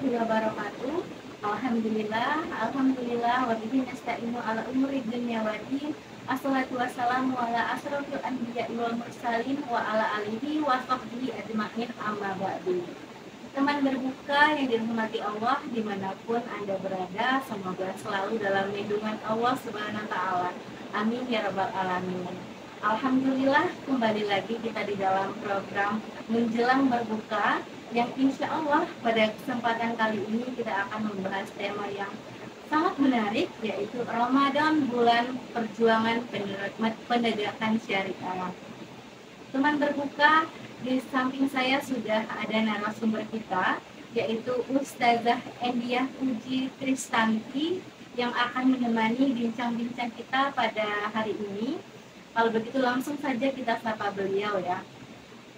warahmatullahi wabarakatuh. Alhamdulillah wa bihi nasta'inu ala umuri dunya waddin. Assalatu wassalamu ala asrofil anbiya'i wal mursalin wa ala alihi wa sahbihi ajma'in amma ba'du. Teman berbuka yang dirahmati Allah dimanapun Anda berada, semoga selalu dalam lindungan Allah Subhanahu wa Ta'ala. Amin ya Rabbal Alamin. Alhamdulillah, kembali lagi kita di dalam program Menjelang Berbuka, yang insya Allah pada kesempatan kali ini kita akan membahas tema yang sangat menarik, yaitu Ramadan, bulan perjuangan penegakan syariah. Teman berbuka, di samping saya sudah ada narasumber kita, yaitu Ustazah Endiah Puji Tristanti, yang akan menemani bincang-bincang kita pada hari ini. Kalau begitu langsung saja kita sapa beliau ya.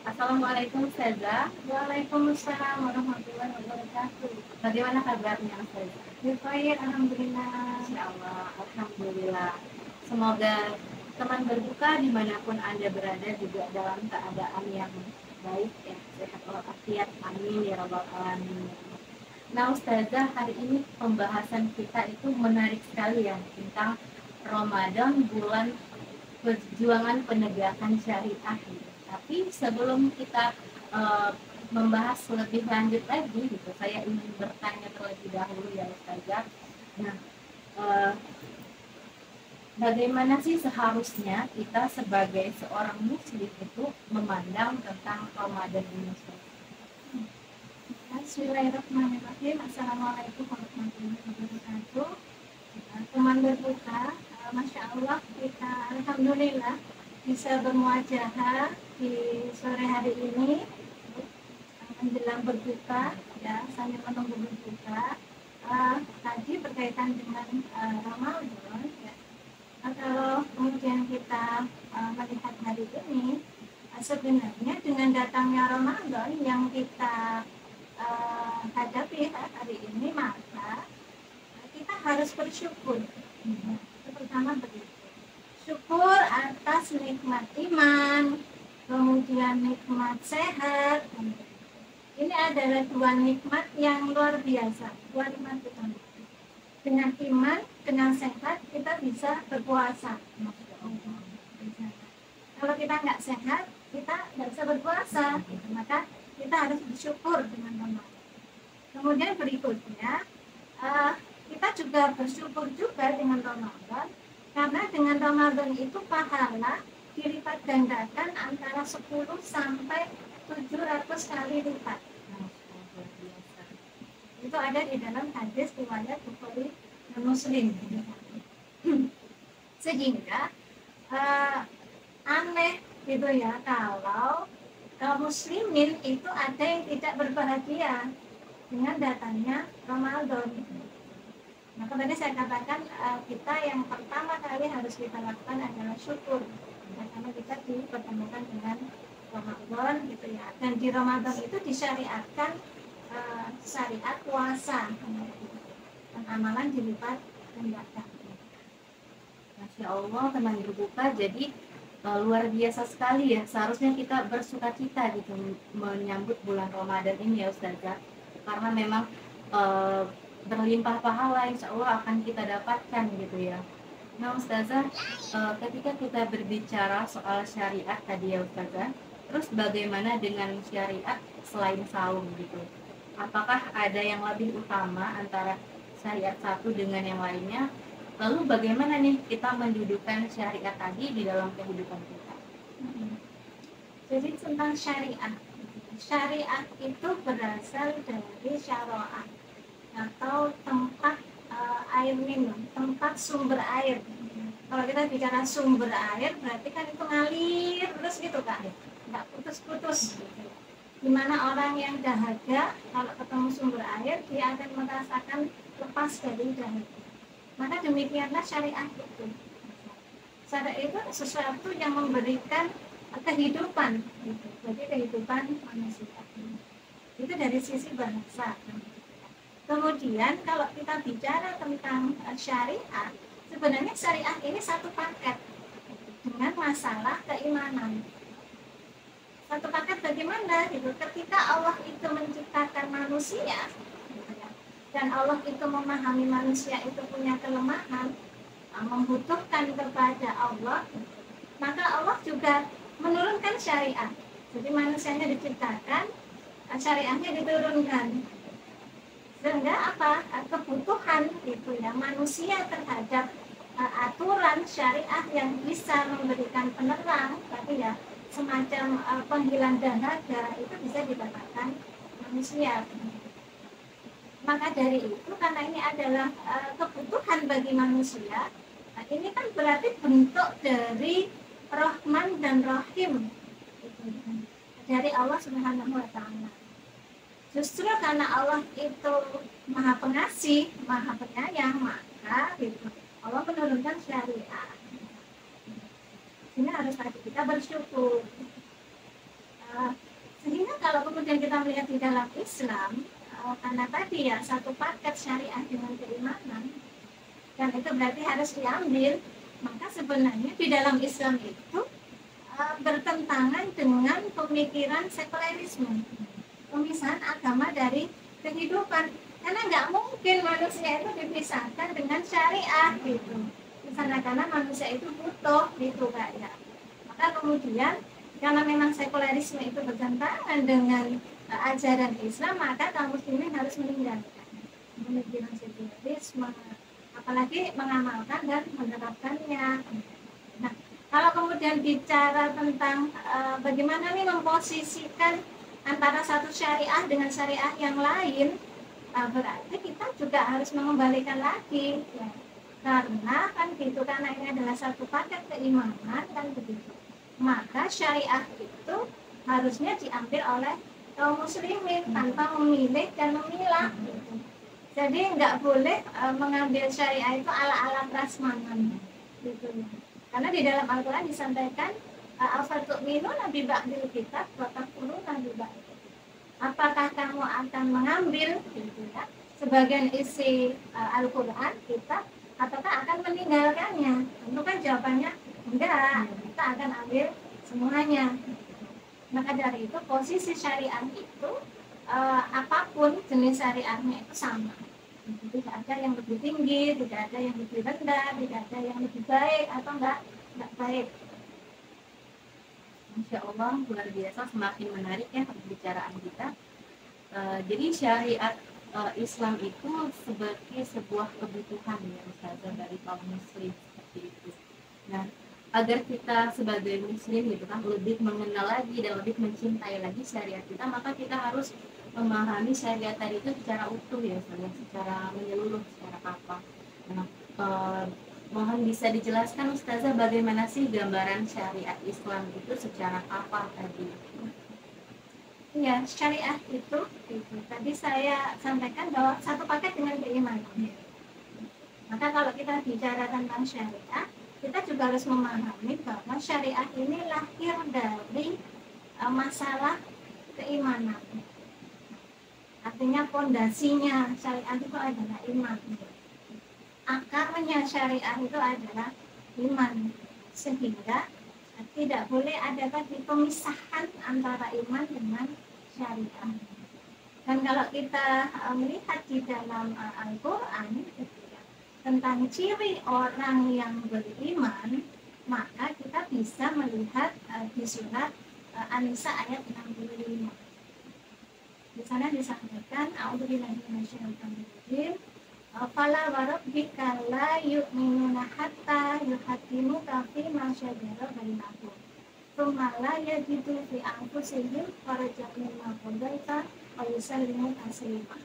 Assalamualaikum Ustazah. Waalaikumsalam warahmatullahi wabarakatuh. Bagaimana kabarnya Ustazah? Baik, alhamdulillah. Insyaallah, alhamdulillah. Semoga teman berbuka dimanapun Anda berada juga dalam keadaan yang baik ya, sehat walafiat. Amin ya Rabbal Alamin. Nah Ustazah, hari ini pembahasan kita itu menarik sekali ya, tentang Ramadan, bulan perjuangan penegakan syariah. Tapi sebelum kita membahas lebih lanjut lagi gitu, saya ingin bertanya terlebih dahulu ya Ustazah. Nah, bagaimana sih seharusnya kita sebagai seorang muslim itu memandang tentang Ramadan ini? Bismillahirrahmanirrahim. Assalamualaikum warahmatullahi wabarakatuh. Teman berbuka, Masya Allah, kita alhamdulillah bisa bermuajahah di sore hari ini menjelang berbuka ya, sambil menunggu berbuka. Tadi berkaitan dengan Ramadan ya. Kalau kemudian kita melihat hari ini, sebenarnya dengan datangnya Ramadan yang kita hadapi hari ini, maka kita harus bersyukur. Pertama begitu, syukur atas nikmat iman, kemudian nikmat sehat. Ini adalah dua nikmat yang luar biasa, dua nikmat utama. Dengan iman, dengan sehat, kita bisa berpuasa. Kalau kita nggak sehat, kita nggak bisa berpuasa. Maka kita harus bersyukur dengan Ramadan. Kemudian berikutnya, kita juga bersyukur juga dengan Ramadan, karena dengan Ramadan itu pahala dilipat gandakan antara 10 sampai 700 kali lipat. Itu ada di dalam hadis riwayat Bukhari dan Muslim. Sehingga aneh gitu ya kalau kaum muslimin itu ada yang tidak berbahagia dengan datangnya Ramadan. Maka tadi saya katakan kita yang pertama kali harus kita lakukan adalah syukur, karena kita dipertemukan dengan Ramadan gitu ya. Dan di Ramadan itu disyariatkan syariat puasa, dan amalan dilipat gandakan. Masya Allah, teman berbuka, jadi luar biasa sekali ya. Seharusnya kita bersukacita gitu menyambut bulan Ramadan ini ya Ustazah, karena memang berlimpah pahala insya Allah akan kita dapatkan gitu ya. Nah Ustazah, ketika kita berbicara soal syariat tadi ya Ustazah, terus bagaimana dengan syariat selain saum gitu? Apakah ada yang lebih utama antara syariat satu dengan yang lainnya? Lalu bagaimana nih kita mendudukan syariat tadi di dalam kehidupan kita? Jadi tentang syariat, syariat itu berasal dari syara'ah atau tempat air minum, tempat sumber air. Kalau kita bicara sumber air, berarti kan itu ngalir terus gitu kan, nggak putus-putus gitu. Dimana orang yang dahaga kalau ketemu sumber air, dia akan merasakan lepas dari dahaga. Maka demikianlah syariat itu. Syariat itu sesuatu yang memberikan kehidupan gitu. Jadi kehidupan manusia itu dari sisi bahasa. Kemudian kalau kita bicara tentang syariat, sebenarnya syariat ini satu paket dengan masalah keimanan. Satu paket bagaimana gitu? Ketika Allah itu menciptakan manusia, dan Allah itu memahami manusia itu punya kelemahan, membutuhkan kepada Allah, maka Allah juga menurunkan syariat. Jadi manusianya diciptakan, syariatnya diturunkan. Sehingga apa? Kebutuhan itu ya manusia terhadap aturan syariah yang bisa memberikan penerang, tapi ya semacam penghilang dahaga itu bisa didapatkan manusia. Maka dari itu karena ini adalah kebutuhan bagi manusia, ini kan berarti bentuk dari Rahman dan Rahim dari Allah Subhanahu wa Ta'ala. Justru karena Allah itu Maha Pengasih, Maha Penyayang, maka gitu, Allah menurunkan syariat. Ini harus tadi kita bersyukur. Sehingga kalau kemudian kita melihat di dalam Islam, karena tadi ya satu paket syariat dengan keimanan, dan itu berarti harus diambil, maka sebenarnya di dalam Islam itu bertentangan dengan pemikiran sekularisme, pemisahan agama dari kehidupan, karena nggak mungkin manusia itu dipisahkan dengan syariah gitu, misalnya karena manusia itu butuh gitu kayak. Maka kemudian karena memang sekularisme itu bertentangan dengan ajaran Islam, maka kaum muslimin harus meninggalkan pemikiran sekularisme, apalagi mengamalkan dan menerapkannya. Nah, kalau kemudian bicara tentang bagaimana nih memposisikan antara satu syariah dengan syariah yang lain, berarti kita juga harus mengembalikan lagi ya. Karena kan gitu, karena ini adalah satu paket keimanan kan begitu, maka syariah itu harusnya diambil oleh kaum muslimin tanpa memilih dan memilah gitu. Jadi nggak boleh mengambil syariah itu ala-ala prasmanan gitu. Karena di dalam Al-Quran disampaikan afatu'minuna bi ba'dil kitab wa takfuruna bi ba'd. Apakah kamu akan mengambil gitu ya sebagian isi Al-Quran kita, ataukah akan meninggalkannya? Tentu kan jawabannya enggak, kita akan ambil semuanya. Maka dari itu posisi syariat itu apapun jenis syariatnya itu sama. Tidak ada yang lebih tinggi, tidak ada yang lebih rendah, tidak ada yang lebih baik atau enggak baik. Masya Allah, luar biasa, semakin menarik ya pembicaraan kita. Jadi syariat Islam itu sebagai sebuah kebutuhan ya Ustazah dari kaum muslim seperti itu. Nah, agar kita sebagai muslim gitu kan lebih mengenal lagi dan lebih mencintai lagi syariat kita, maka kita harus memahami syariat tadi itu secara utuh ya, secara menyeluruh, secara apa. Nah, mohon bisa dijelaskan Ustazah bagaimana sih gambaran syariat Islam itu secara apa tadi? Ya, syariat itu tadi saya sampaikan bahwa satu paket dengan keimanan. Maka kalau kita bicara tentang syariat, kita juga harus memahami bahwa syariat ini lahir dari masalah keimanan. Artinya fondasinya syariat itu adalah iman. Akarnya syariat itu adalah iman. Sehingga tidak boleh ada tadi pemisahan antara iman dengan syariat. Dan kalau kita melihat di dalam Al-Quran tentang ciri orang yang beriman, maka kita bisa melihat di surat An-Nisa ayat 65. Di sana disampaikan a'udzubillahi minasyaitonir rajim, fala warabbika la yu'minuna hatta yuhaqqimuka fi ma syajara bainahum tsumma la yajidu fi anfusihim harajan mimma qadaita wa yusallimu taslima.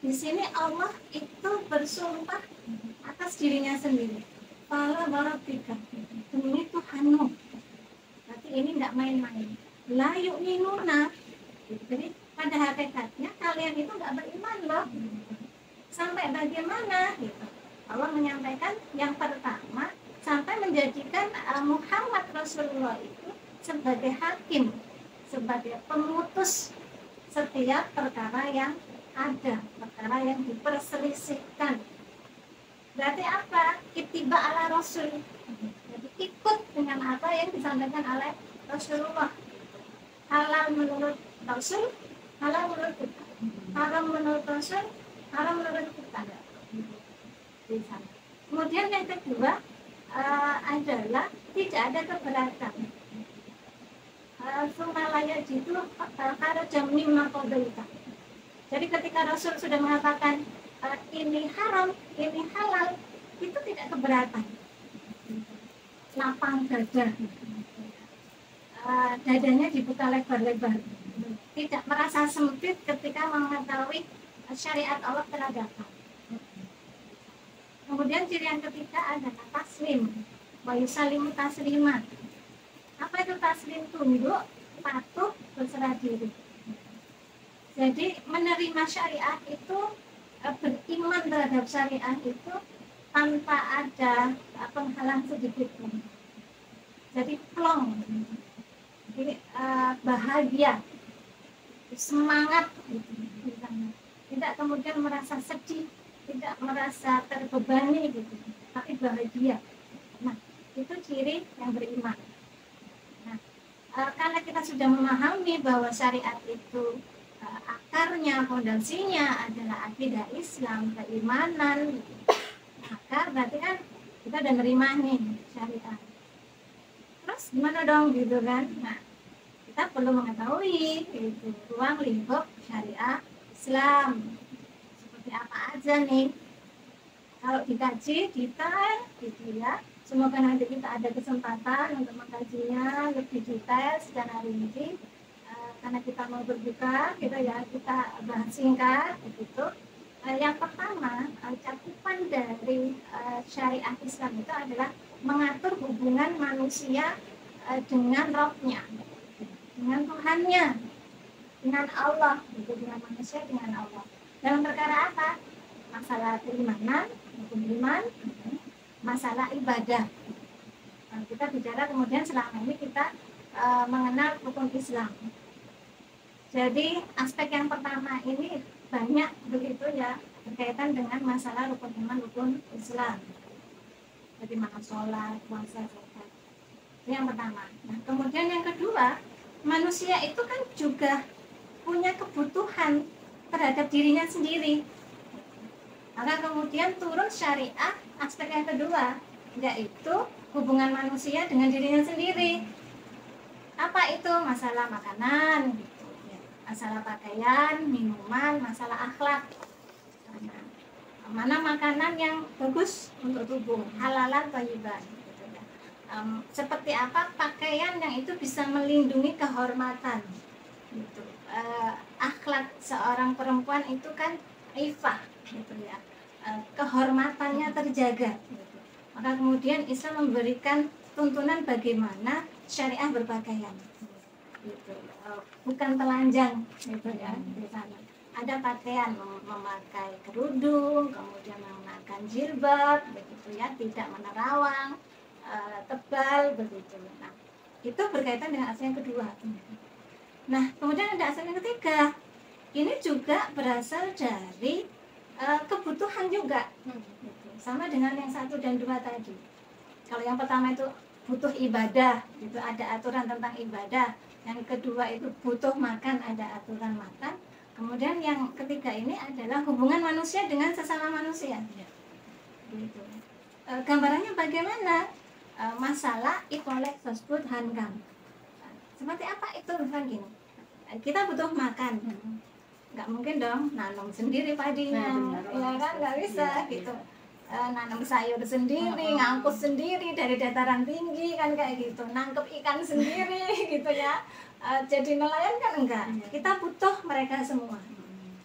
Di sini Allah itu bersumpah atas dirinya sendiri. Fala warabbika, demi Tuhanmu. Berarti ini enggak main-main. La yu'minuna. Jadi pada hakikatnya kalian itu enggak beriman loh. Sampai bagaimana gitu. Allah menyampaikan yang pertama sampai menjadikan Muhammad Rasulullah itu sebagai hakim, sebagai pemutus setiap perkara yang ada, perkara yang diperselisihkan. Berarti apa? Ittiba ala Rasul. Jadi ikut dengan apa yang disampaikan oleh Rasulullah. Halal menurut Rasul, halal menurut kita. Haram menurut Rasul, haram menurut kita di sana. Kemudian yang kedua adalah tidak ada keberatan. Sumalaya itu karo jamim makobaita. Jadi ketika Rasul sudah mengatakan ini haram, ini halal, itu tidak keberatan. Lapang dada, dadanya dibuka lebar-lebar, tidak merasa sempit ketika mengetahui syariat Allah telah datang. Kemudian ciri yang ketiga adalah taslim, wa yusallimu taslima. Apa itu taslim? Tunduk, patuh, berserah diri. Jadi menerima syariat itu, beriman terhadap syariat itu tanpa ada penghalang sedikit pun. Jadi plong, jadi bahagia, semangat, tidak kemudian merasa sedih, tidak merasa terbebani gitu, tapi bahagia. Nah, itu ciri yang beriman. Nah, karena kita sudah memahami bahwa syariat itu akarnya, fondasinya adalah akidah Islam, keimanan, maka berarti kan kita udah nerima nih syariat. Terus gimana dong gitu kan? Nah, kita perlu mengetahui itu ruang lingkup syariah Islam seperti apa aja nih. Kalau dikaji detail gitu ya. Semoga nanti kita ada kesempatan untuk mengkajinya lebih detail secara rinci. Karena kita mau berbuka, kita bahas singkat begitu. Yang pertama, cakupan dari syariat Islam itu adalah mengatur hubungan manusia dengan Rabb-nya, dengan Tuhannya, dengan Allah, gitu, dengan manusia, dengan Allah. Dalam perkara apa? Masalah keimanan, hukum iman, masalah ibadah. Nah, kita bicara kemudian selama ini kita mengenal hukum Islam. Jadi aspek yang pertama ini banyak begitu ya berkaitan dengan masalah rukun iman, rukun Islam. Bagaimana sholat, puasa, zakat. Itu yang pertama. Nah, kemudian yang kedua, manusia itu kan juga punya kebutuhan terhadap dirinya sendiri. Maka kemudian turun syariah aspek yang kedua, yaitu hubungan manusia dengan dirinya sendiri. Apa itu? Masalah makanan, gitu. Masalah pakaian, minuman, masalah akhlak. Mana makanan yang bagus untuk tubuh, halalan thayyiban gitu ya. Seperti apa pakaian yang itu bisa melindungi kehormatan gitu. Akhlak seorang perempuan itu kan ifah gitu ya. Kehormatannya terjaga gitu. Maka kemudian Islam memberikan tuntunan bagaimana syariah berpakaian gitu. Bukan telanjang gitu ya di sana. Ada pakaian memakai kerudung, kemudian menggunakan jilbab, begitu ya, tidak menerawang, tebal, begitu. Nah, itu berkaitan dengan asal yang kedua. Nah, kemudian ada asal yang ketiga. Ini juga berasal dari kebutuhan juga, gitu. Sama dengan yang 1 dan 2 tadi. Kalau yang pertama itu butuh ibadah, itu ada aturan tentang ibadah. Yang kedua itu butuh makan, ada aturan makan. Kemudian yang ketiga ini adalah hubungan manusia dengan sesama manusia. Gitu. Gambarannya bagaimana? Masalah ikolek tersebut hankam. Seperti apa itu? Misalnya gini, kita butuh makan, nggak mungkin dong nanam sendiri padinya, ya kan nggak bisa gitu. Nanam sayur sendiri, ngangkut sendiri dari dataran tinggi kan kayak gitu, nangkep ikan sendiri gitu ya. Jadi nelayan kan enggak, kita butuh mereka semua.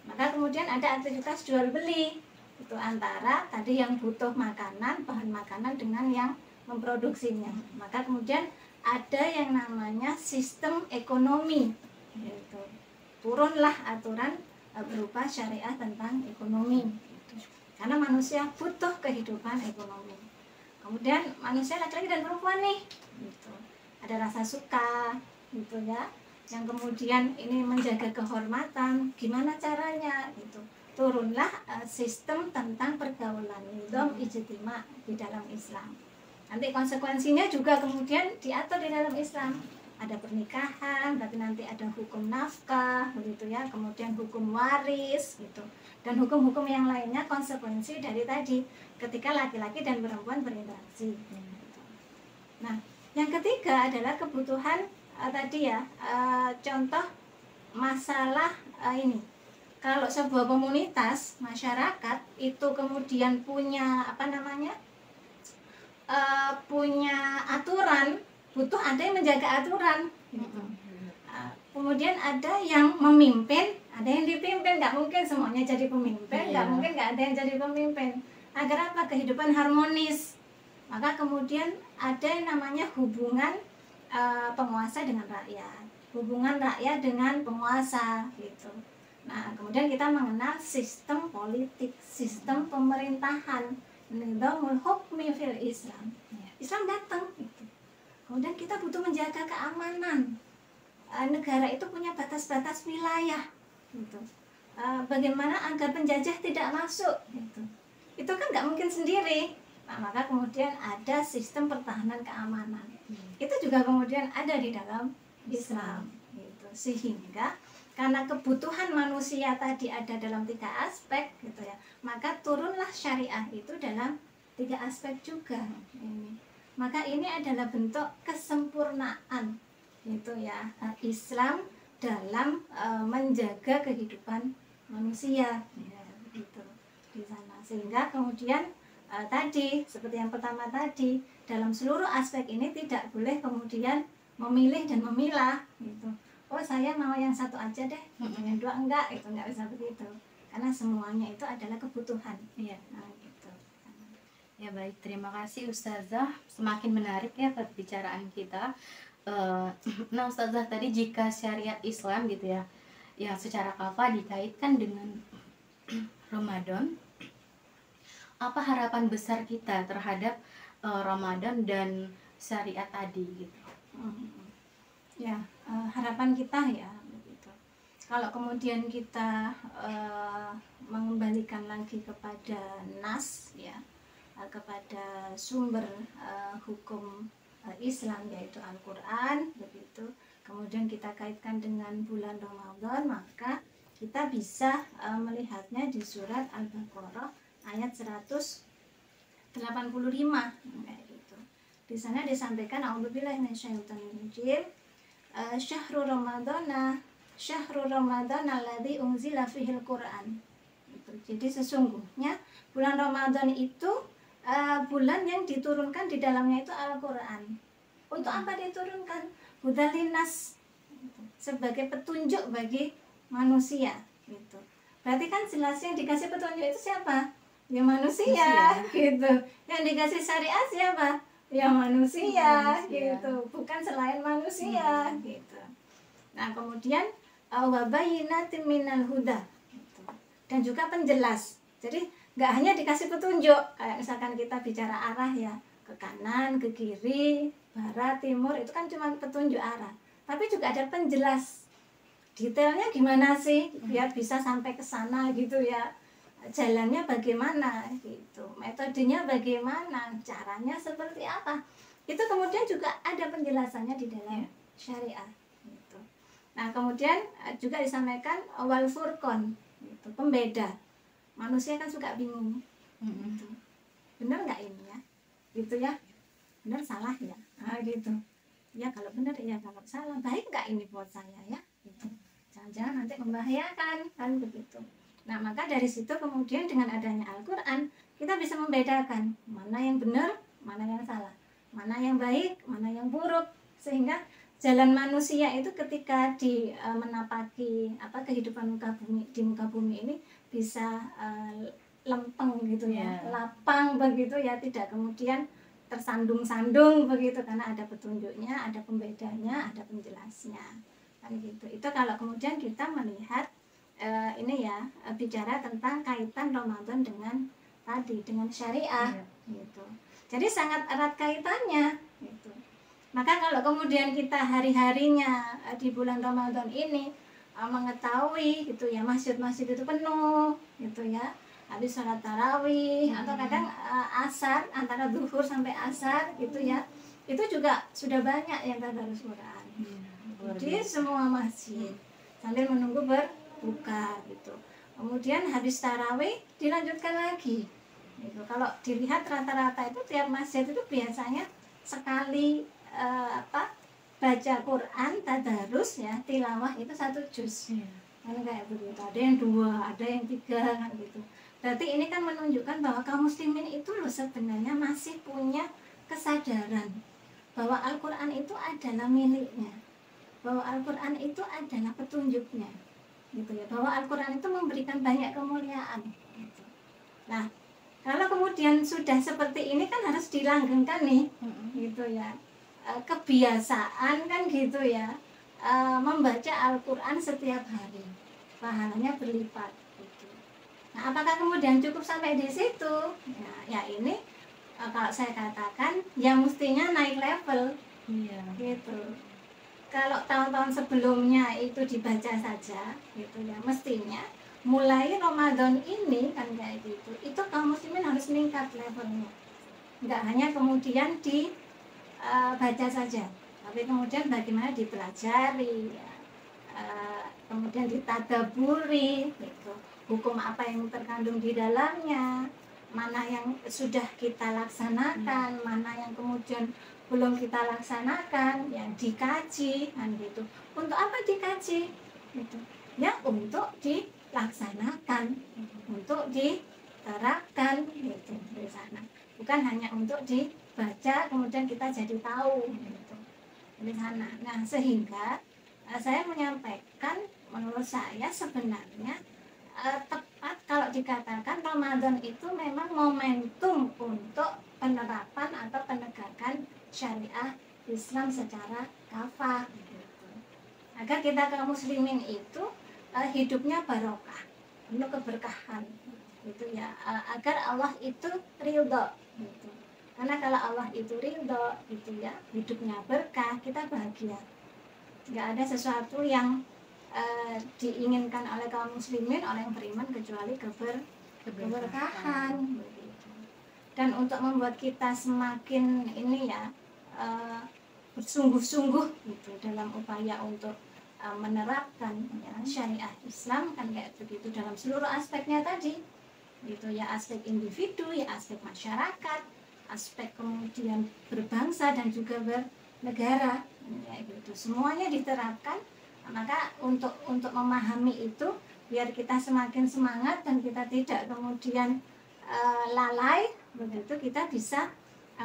Maka kemudian ada aktivitas jual beli itu antara tadi yang butuh makanan, bahan makanan dengan yang memproduksinya. Maka kemudian ada yang namanya sistem ekonomi gitu. Turunlah aturan berupa syariah tentang ekonomi gitu. Karena manusia butuh kehidupan ekonomi. Kemudian manusia laki-laki dan perempuan nih gitu. Ada rasa suka gitu ya, yang kemudian ini menjaga kehormatan, gimana caranya gitu. Turunlah sistem tentang pergaulan, nizam ijtima di dalam Islam. Nanti konsekuensinya juga kemudian diatur di dalam Islam. ada pernikahan, berarti nanti ada hukum nafkah begitu ya, kemudian hukum waris gitu, dan hukum-hukum yang lainnya konsekuensi dari tadi ketika laki-laki dan perempuan berinteraksi gitu. Nah, yang ketiga adalah kebutuhan tadi ya, contoh masalah ini, kalau sebuah komunitas masyarakat itu kemudian punya apa namanya, punya aturan, butuh ada yang menjaga aturan gitu. Kemudian ada yang memimpin, ada yang dipimpin, nggak mungkin semuanya jadi pemimpin, nggak mungkin nggak ada yang jadi pemimpin. Agar apa? Kehidupan harmonis. Maka kemudian ada yang namanya hubungan penguasa dengan rakyat, hubungan rakyat dengan penguasa gitu. Nah, kemudian kita mengenal sistem politik, sistem pemerintahan, nizamul hukmi fil Islam. Islam datang gitu. Kemudian kita butuh menjaga keamanan. Negara itu punya batas-batas wilayah gitu. Bagaimana agar penjajah tidak masuk gitu. Itu kan nggak mungkin sendiri. Nah, maka kemudian ada sistem pertahanan keamanan. Itu juga kemudian ada di dalam Islam gitu. Sehingga karena kebutuhan manusia tadi ada dalam 3 aspek gitu ya, maka turunlah syariah itu dalam 3 aspek juga ini. Maka ini adalah bentuk kesempurnaan gitu ya, Islam dalam menjaga kehidupan manusia ya, gitu di sana. Sehingga kemudian tadi seperti yang pertama tadi, dalam seluruh aspek ini tidak boleh kemudian memilih dan memilah gitu. Oh, saya mau yang satu aja deh, yang dua enggak, itu enggak bisa begitu, karena semuanya itu adalah kebutuhan. Iya. Nah, gitu. Ya baik, terima kasih Ustazah. Semakin menarik ya pembicaraan kita. Nah Ustazah, tadi jika syariat Islam gitu ya, yang secara kafah dikaitkan dengan Ramadan, apa harapan besar kita terhadap Ramadan dan syariat tadi gitu? Ya, harapan kita ya begitu. Kalau kemudian kita mengembalikan lagi kepada nas ya, kepada sumber hukum Islam yaitu Al-Quran begitu, kemudian kita kaitkan dengan bulan Ramadan, maka kita bisa melihatnya di surat Al-Baqarah ayat 185 kayak gitu. Di sana disampaikan a'udzubillahi minasyaitonirrajim, syahrul ramadhan alladzi unzila fihil Qur'an. Jadi sesungguhnya bulan Ramadan itu bulan yang diturunkan di dalamnya itu Al-Quran. Untuk apa diturunkan? Hudalinas, sebagai petunjuk bagi manusia gitu. Berarti kan jelas yang dikasih petunjuk itu siapa? Ya manusia. Gitu. Yang dikasih syariat siapa? Ya manusia gitu, bukan selain manusia gitu. Nah, kemudian wabayinatin minal huda gitu. Dan juga penjelas. Jadi nggak hanya dikasih petunjuk, kayak misalkan kita bicara arah ya, ke kanan, ke kiri, barat, timur, itu kan cuma petunjuk arah. Tapi juga ada penjelas. Detailnya gimana sih biar bisa sampai ke sana gitu ya. Jalannya bagaimana gitu, metodenya bagaimana, caranya seperti apa, itu kemudian juga ada penjelasannya di dalam syariat gitu. Nah, kemudian juga disampaikan wal furqan gitu, pembeda. Manusia kan suka bingung gitu. Benar nggak ini ya gitu ya, benar salah ya, nah, gitu ya, kalau benar ya, kalau salah, baik nggak ini buat saya ya gitu. Jangan-jangan nanti membahayakan kan begitu. Nah, maka dari situ kemudian dengan adanya Al-Quran kita bisa membedakan mana yang benar, mana yang salah, mana yang baik, mana yang buruk, sehingga jalan manusia itu ketika di menapaki kehidupan di muka bumi ini bisa lempeng gitu ya, lapang begitu ya, tidak kemudian tersandung-sandung begitu, karena ada petunjuknya, ada pembedanya, ada penjelasnya kan gitu. Itu kalau kemudian kita melihat ini ya, bicara tentang kaitan Ramadan dengan tadi, dengan syariah gitu. Jadi sangat erat kaitannya gitu. Maka kalau kemudian kita hari-harinya di bulan Ramadan ini mengetahui gitu ya, masjid-masjid itu penuh gitu ya, habis sholat tarawih atau kadang asar, antara zuhur sampai asar gitu ya, itu juga sudah banyak yang tadarus Quran di semua masjid sambil menunggu berbuka gitu. Kemudian habis tarawih dilanjutkan lagi gitu. Kalau dilihat rata-rata itu tiap masjid itu biasanya sekali baca Quran tadarus ya, tilawah itu 1 juz kan kayak begitu. Ada yang 2, ada yang 3 kan gitu. Berarti ini kan menunjukkan bahwa kaum muslimin itu loh sebenarnya masih punya kesadaran bahwa Al-Quran itu adalah miliknya, bahwa Al-Quran itu adalah petunjuknya gitu ya, bahwa Al-Quran itu memberikan banyak kemuliaan gitu. Nah, kalau kemudian sudah seperti ini kan harus dilanggengkan nih gitu ya, kebiasaan kan gitu ya, membaca Al-Quran setiap hari, pahalanya berlipat gitu. Nah, apakah kemudian cukup sampai di situ? Ya ini kalau saya katakan ya mestinya naik level gitu. Kalau tahun-tahun sebelumnya itu dibaca saja gitu ya, mestinya mulai Ramadan ini kan kayak gitu, itu kaum muslimin harus meningkat levelnya, nggak hanya kemudian baca saja, tapi kemudian bagaimana dipelajari ya, kemudian ditadaburi gitu, hukum apa yang terkandung di dalamnya, mana yang sudah kita laksanakan, mana yang kemudian belum kita laksanakan, yang dikaji kan gitu. Untuk apa dikaji gitu ya, untuk dilaksanakan, untuk diterapkan gitu di sana, bukan hanya untuk dibaca kemudian kita jadi tahu gitu di sana. Nah, sehingga saya menyampaikan menurut saya sebenarnya tepat kalau dikatakan Ramadan itu memang momentum untuk penerapan atau penegakan syariah Islam secara kafah gitu. Agar kita kaum muslimin itu hidupnya barokah, penuh keberkahan gitu ya, agar Allah itu ridho gitu. Karena kalau Allah itu ridho gitu ya, hidupnya berkah, kita bahagia. Nggak ada sesuatu yang diinginkan oleh kaum muslimin, oleh yang beriman, kecuali keberkahan begitu. Dan untuk membuat kita semakin ini ya, bersungguh-sungguh gitu dalam upaya untuk menerapkan ya, syariah Islam kan kayak begitu dalam seluruh aspeknya tadi gitu ya, aspek individu ya, aspek masyarakat, aspek kemudian berbangsa dan juga bernegara ya, gitu semuanya diterapkan. Maka untuk memahami itu biar kita semakin semangat dan kita tidak kemudian lalai begitu, kita bisa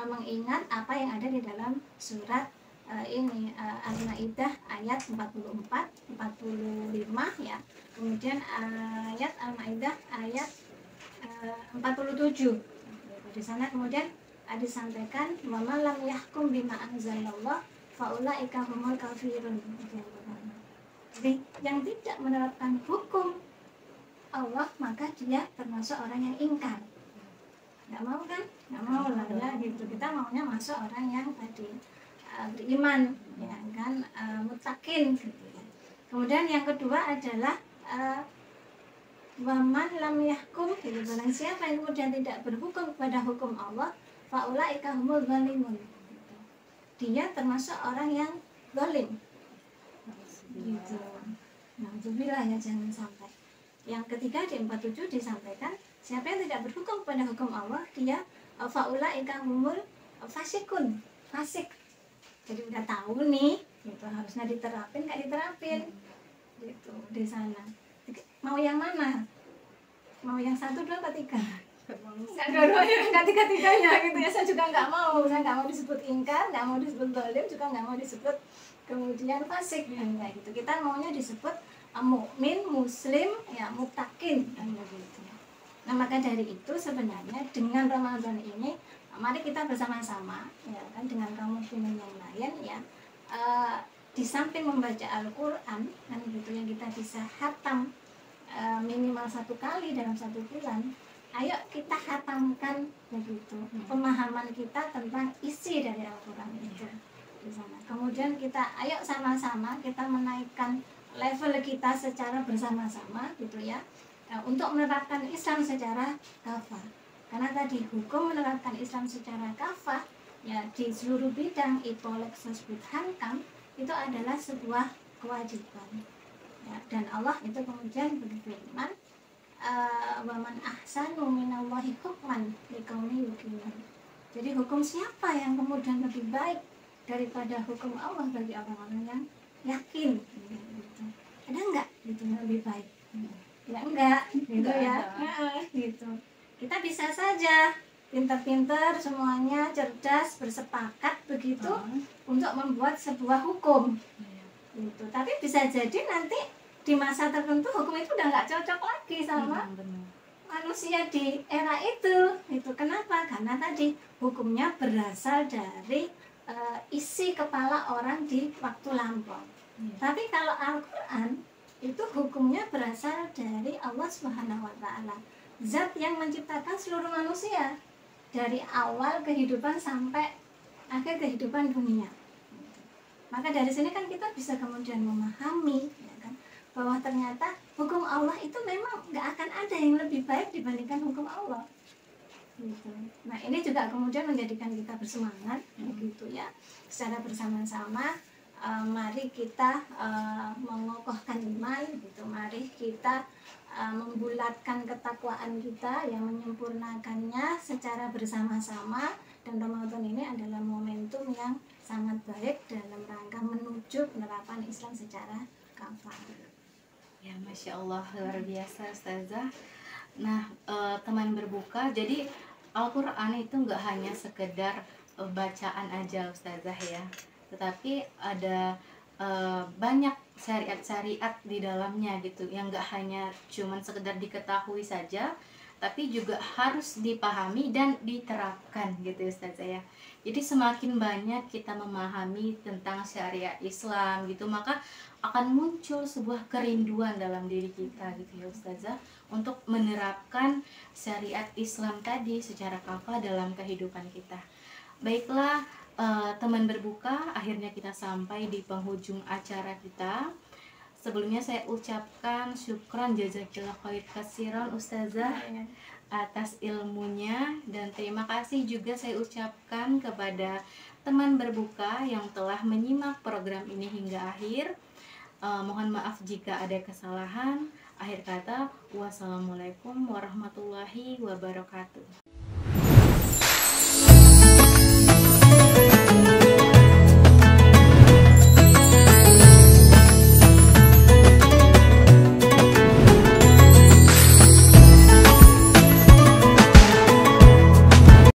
mengingat apa yang ada di dalam surat ini Al-Maidah ayat 44, 45 ya. Kemudian ayat Al-Maidah ayat 47. Di sana kemudian disampaikan wa man lam yahkum bima anzalallah faulaika humul kafirun. Jadi yang tidak menerapkan hukum Allah maka dia termasuk orang yang ingkar. Nggak mau kan? Nggak mau lah ya gitu. Kita maunya masuk orang yang tadi beriman ya kan, mutakin gitu ya. Kemudian yang kedua adalah waman lam yahkum gitu. Barang siapa yang kemudian tidak berhukum kepada hukum Allah faulaika humul zalimun gitu. Dia termasuk orang yang zalim gitu. Nah, alhamdulillah ya, jangan sampai. Yang ketiga di 47 disampaikan siapa yang tidak berhukum kepada hukum Allah dia faulaika humul fasikun, fasik. Jadi udah tahu nih gitu, harusnya diterapin nggak diterapin gitu di sana. Mau yang mana? Mau yang 1, 2, atau 3? Nggak dua-duanya, nggak tiga-tiganya gitu ya. Saya juga nggak mau. Saya nggak mau disebut ingkar, nggak mau disebut zalim, juga nggak mau disebut kemudian fasik kayak gitu. Kita maunya disebut mukmin, muslim, ya mutakin kan begitu. Nah, maka dari itu sebenarnya dengan Ramadan ini mari kita bersama-sama ya kan dengan kaum muslimin yang lain ya, di samping membaca Al-Quran kan gitu yang kita bisa khatam minimal 1 kali dalam 1 bulan. Ayo kita khatamkan begitu pemahaman kita tentang isi dari Al-Quran itu di sana. Kemudian kita ayo sama-sama kita menaikkan level kita secara bersama-sama gitu ya, untuk menerapkan Islam secara kafah. Karena tadi hukum menerapkan Islam secara kafah ya di seluruh bidang itu Lexus Hankam itu adalah sebuah kewajiban ya. Dan Allah itu kemudian berfirman, waman ahsanu minallahi hukman liqaumi yuqinun. Jadi hukum siapa yang kemudian lebih baik daripada hukum Allah bagi orang-orang yang yakin gitu. Ada enggak gitu yang lebih baik? Ya enggak gitu ya. Gitu. Kita bisa saja pintar-pintar semuanya, cerdas, bersepakat begitu untuk membuat sebuah hukum gitu. Tapi bisa jadi nanti di masa tertentu hukum itu udah nggak cocok lagi sama manusia di era itu. Itu kenapa? Karena tadi hukumnya berasal dari isi kepala orang di waktu lampau. Tapi kalau Al-Quran itu hukumnya berasal dari Allah Subhanahu wa Ta'ala, zat yang menciptakan seluruh manusia dari awal kehidupan sampai akhir kehidupan dunia. Maka dari sini kan kita bisa kemudian memahami ya kan, bahwa ternyata hukum Allah itu memang nggak akan ada yang lebih baik dibandingkan hukum Allah gitu. Nah ini juga kemudian menjadikan kita bersemangat begitu ya, secara bersama-sama mari kita mengokohkan iman gitu, mari kita membulatkan ketakwaan kita, yang menyempurnakannya secara bersama-sama. Dan Ramadan ini adalah momentum yang sangat baik dalam rangka menuju penerapan Islam secara kafah. Ya, Masya Allah, luar biasa Ustazah. Nah, teman berbuka, jadi Al-Quran itu nggak hanya sekedar bacaan aja Ustazah ya, tetapi ada banyak syariat-syariat di dalamnya gitu, yang nggak hanya cuman sekedar diketahui saja, tapi juga harus dipahami dan diterapkan gitu Ustazah ya. Jadi semakin banyak kita memahami tentang syariat Islam gitu, maka akan muncul sebuah kerinduan dalam diri kita gitu ya Ustazah, untuk menerapkan syariat Islam tadi secara kafah dalam kehidupan kita. Baiklah, teman berbuka, akhirnya kita sampai di penghujung acara kita. Sebelumnya saya ucapkan syukran jazakillah khair kasiran Ustazah atas ilmunya, dan terima kasih juga saya ucapkan kepada teman berbuka yang telah menyimak program ini hingga akhir. Mohon maaf jika ada kesalahan. Akhir kata, wassalamualaikum warahmatullahi wabarakatuh.